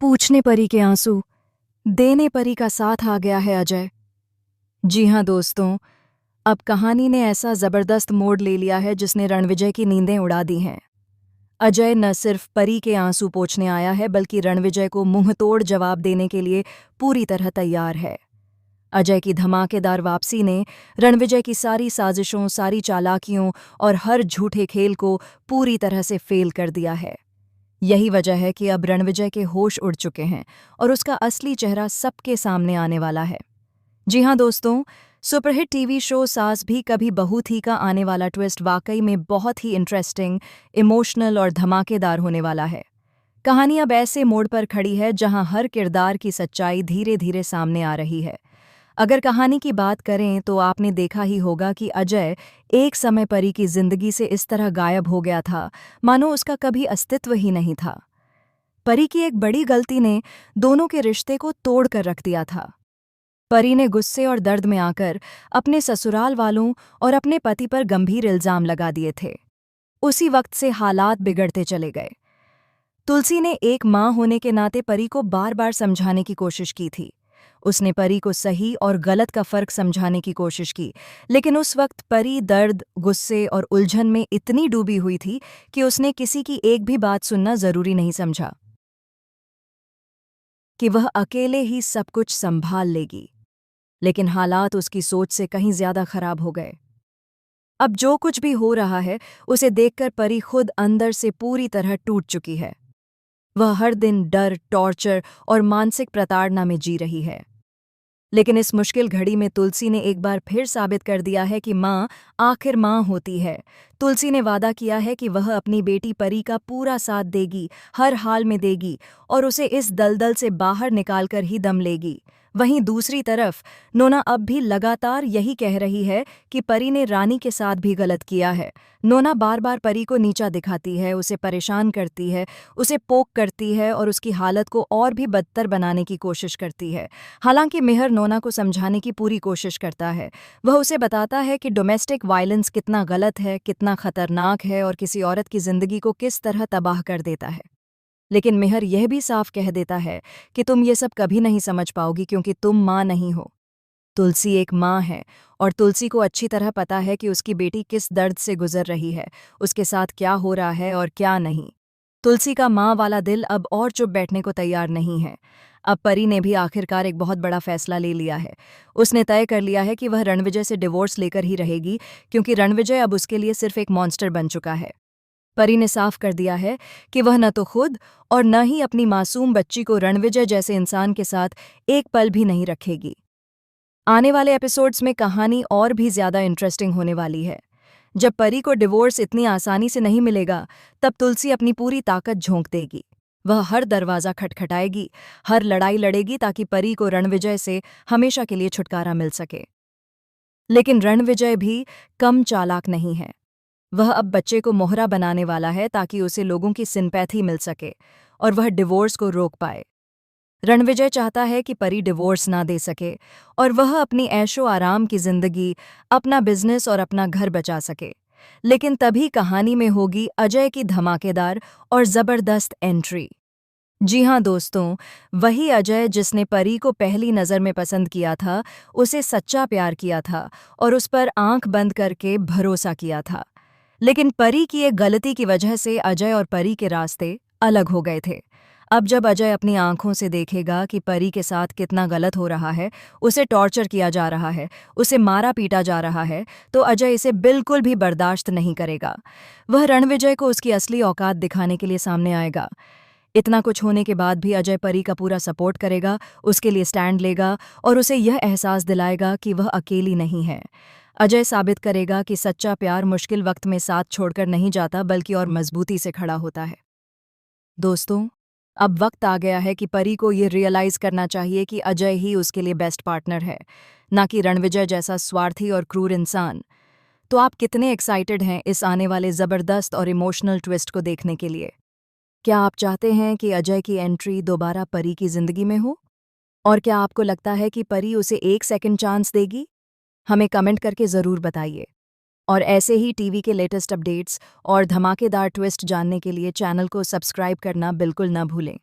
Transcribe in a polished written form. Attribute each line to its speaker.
Speaker 1: पूछने परी के आंसू, देने परी का साथ आ गया है अजय। जी हाँ दोस्तों, अब कहानी ने ऐसा जबरदस्त मोड़ ले लिया है जिसने रणविजय की नींदें उड़ा दी हैं। अजय न सिर्फ परी के आंसू पोंछने आया है बल्कि रणविजय को मुंहतोड़ जवाब देने के लिए पूरी तरह तैयार है। अजय की धमाकेदार वापसी ने रणविजय की सारी साजिशों, सारी चालाकियों और हर झूठे खेल को पूरी तरह से फेल कर दिया है। यही वजह है कि अब रणविजय के होश उड़ चुके हैं और उसका असली चेहरा सबके सामने आने वाला है। जी हाँ दोस्तों, सुपरहिट टीवी शो सास भी कभी बहू थी का आने वाला ट्विस्ट वाकई में बहुत ही इंटरेस्टिंग, इमोशनल और धमाकेदार होने वाला है। कहानी अब ऐसे मोड़ पर खड़ी है जहां हर किरदार की सच्चाई धीरे धीरे सामने आ रही है। अगर कहानी की बात करें तो आपने देखा ही होगा कि अजय एक समय परी की जिंदगी से इस तरह गायब हो गया था, मानो उसका कभी अस्तित्व ही नहीं था। परी की एक बड़ी गलती ने दोनों के रिश्ते को तोड़ कर रख दिया था। परी ने गुस्से और दर्द में आकर अपने ससुराल वालों और अपने पति पर गंभीर इल्जाम लगा दिए थे। उसी वक्त से हालात बिगड़ते चले गए। तुलसी ने एक माँ होने के नाते परी को बार बार समझाने की कोशिश की थी। उसने परी को सही और गलत का फर्क समझाने की कोशिश की, लेकिन उस वक्त परी दर्द, गुस्से और उलझन में इतनी डूबी हुई थी कि उसने किसी की एक भी बात सुनना जरूरी नहीं समझा कि वह अकेले ही सब कुछ संभाल लेगी। लेकिन हालात उसकी सोच से कहीं ज्यादा खराब हो गए। अब जो कुछ भी हो रहा है उसे देखकर परी खुद अंदर से पूरी तरह टूट चुकी है। वह हर दिन डर, टॉर्चर और मानसिक प्रताड़ना में जी रही है। लेकिन इस मुश्किल घड़ी में तुलसी ने एक बार फिर साबित कर दिया है कि माँ आखिर माँ होती है। तुलसी ने वादा किया है कि वह अपनी बेटी परी का पूरा साथ देगी, हर हाल में देगी और उसे इस दलदल से बाहर निकालकर ही दम लेगी। वहीं दूसरी तरफ नोना अब भी लगातार यही कह रही है कि परी ने रानी के साथ भी गलत किया है। नोना बार बार परी को नीचा दिखाती है, उसे परेशान करती है, उसे पोक करती है और उसकी हालत को और भी बदतर बनाने की कोशिश करती है। हालांकि मिहर नोना को समझाने की पूरी कोशिश करता है। वह उसे बताता है कि डोमेस्टिक वायलेंस कितना गलत है, कितना खतरनाक है और किसी औरत की जिंदगी को किस तरह तबाह कर देता है। लेकिन मिहर यह भी साफ कह देता है कि तुम ये सब कभी नहीं समझ पाओगी क्योंकि तुम माँ नहीं हो। तुलसी एक माँ है और तुलसी को अच्छी तरह पता है कि उसकी बेटी किस दर्द से गुजर रही है, उसके साथ क्या हो रहा है और क्या नहीं। तुलसी का माँ वाला दिल अब और चुप बैठने को तैयार नहीं है। अब परी ने भी आखिरकार एक बहुत बड़ा फैसला ले लिया है। उसने तय कर लिया है कि वह रणविजय से डिवोर्स लेकर ही रहेगी, क्योंकि रणविजय अब उसके लिए सिर्फ एक मॉन्स्टर बन चुका है। परी ने साफ कर दिया है कि वह न तो खुद और न ही अपनी मासूम बच्ची को रणविजय जैसे इंसान के साथ एक पल भी नहीं रखेगी। आने वाले एपिसोड्स में कहानी और भी ज्यादा इंटरेस्टिंग होने वाली है। जब परी को डिवोर्स इतनी आसानी से नहीं मिलेगा, तब तुलसी अपनी पूरी ताकत झोंक देगी। वह हर दरवाजा खटखटाएगी, हर लड़ाई लड़ेगी ताकि परी को रणविजय से हमेशा के लिए छुटकारा मिल सके। लेकिन रणविजय भी कम चालाक नहीं है। वह अब बच्चे को मोहरा बनाने वाला है ताकि उसे लोगों की सिंपैथी मिल सके और वह डिवोर्स को रोक पाए। रणविजय चाहता है कि परी डिवोर्स ना दे सके और वह अपनी ऐशो आराम की जिंदगी, अपना बिजनेस और अपना घर बचा सके। लेकिन तभी कहानी में होगी अजय की धमाकेदार और जबरदस्त एंट्री। जी हाँ दोस्तों, वही अजय जिसने परी को पहली नज़र में पसंद किया था, उसे सच्चा प्यार किया था और उस पर आंख बंद करके भरोसा किया था। लेकिन परी की एक गलती की वजह से अजय और परी के रास्ते अलग हो गए थे। अब जब अजय अपनी आंखों से देखेगा कि परी के साथ कितना गलत हो रहा है, उसे टॉर्चर किया जा रहा है, उसे मारा पीटा जा रहा है, तो अजय इसे बिल्कुल भी बर्दाश्त नहीं करेगा। वह रणविजय को उसकी असली औकात दिखाने के लिए सामने आएगा। इतना कुछ होने के बाद भी अजय परी का पूरा सपोर्ट करेगा, उसके लिए स्टैंड लेगा और उसे यह एहसास दिलाएगा कि वह अकेली नहीं है। अजय साबित करेगा कि सच्चा प्यार मुश्किल वक्त में साथ छोड़कर नहीं जाता बल्कि और मजबूती से खड़ा होता है। दोस्तों, अब वक्त आ गया है कि परी को ये रियलाइज करना चाहिए कि अजय ही उसके लिए बेस्ट पार्टनर है, ना कि रणविजय जैसा स्वार्थी और क्रूर इंसान। तो आप कितने एक्साइटेड हैं इस आने वाले जबरदस्त और इमोशनल ट्विस्ट को देखने के लिए? क्या आप चाहते हैं कि अजय की एंट्री दोबारा परी की जिंदगी में हो? और क्या आपको लगता है कि परी उसे एक सेकंड चांस देगी? हमें कमेंट करके ज़रूर बताइए। और ऐसे ही टीवी के लेटेस्ट अपडेट्स और धमाकेदार ट्विस्ट जानने के लिए चैनल को सब्सक्राइब करना बिल्कुल न भूलें।